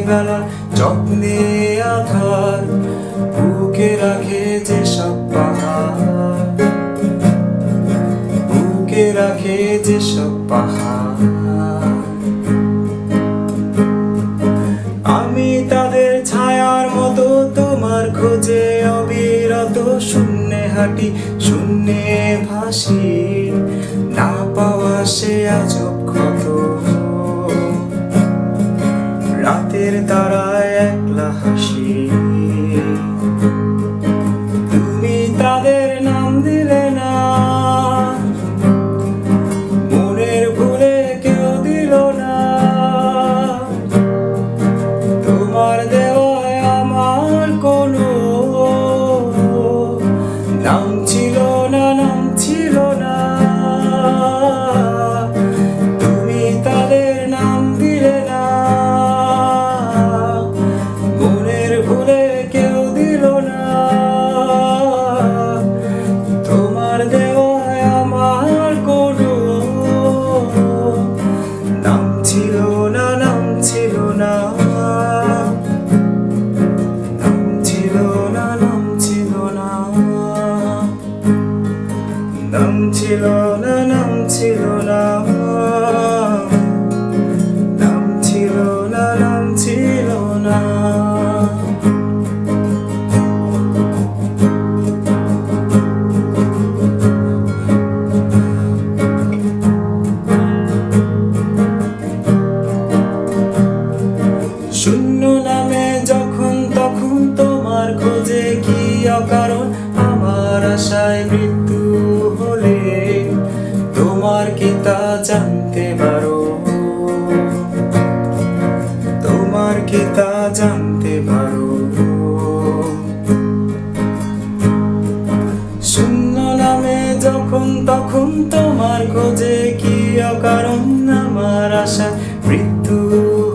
বেলা যত্নে আধার বুকে রাখে যেসব পাহাড়, বুকে রাখে যেসব পাহাড়। আমি তাদের ছায়ার মতো তোমার খোঁজে অবিরত শূন্যে হাঁটি, শূন্যে ভাসি, না পাওয়া সে আজব ক্ষত। রাতের তারায় একলা হাসি, তুমি তাদের নাম দিলে না, মনের ভুলে কেউ দিল না। তোমার দেওয়ায় আমার কোনো নাম ছিল না, নাম ছিল না। তুমি তাদের নাম দিলে না, মনের ভুলে কেউ দিল না। তোমার দেওয়ায় আমার কোনো নাম ছিল না, নাম ছিল না। নাম ছিল না, নাম ছিল না। নাম ছিল না, নাম ছিল না। নাম ছিল না, নাম ছিল না। শূন্য নামে যখন তখন তোমার খোঁজে কি অকারণ, আমার আশায় মৃত্যু হলে তোমার কি তা জানতে পারো, তোমার কি তা জানতে পারো। শূন্য নামে যখন তখন তোমার খোঁজে কি অকারণ, আমার আশায় মৃত্যু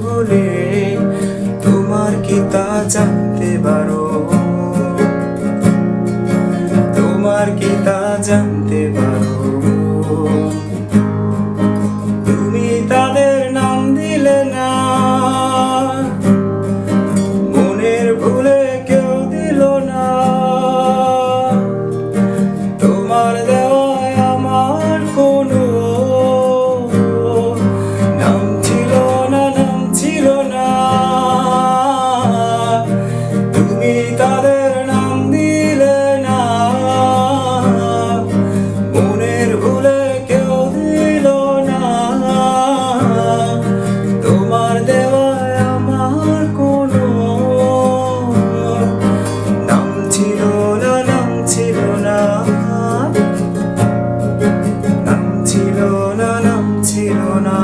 হলে তোমার কি তা জানতে পারো, তোমার কি তা জানতে পারো। তুমি তাদের নাম দিলে না, মনের ভুলে কেউ দিল না। তোমার দেওয়ায় আমার কোনো নাম ছিল না, নাম ছিল না। তুমি তাদের নাম দিলে না, মনের ভুলে কেউ দিল না। তোমার দেওয়ায় আমার কোনো নাম ছিল না, নাম ছিল না। নাম ছিল না, নাম ছিল না।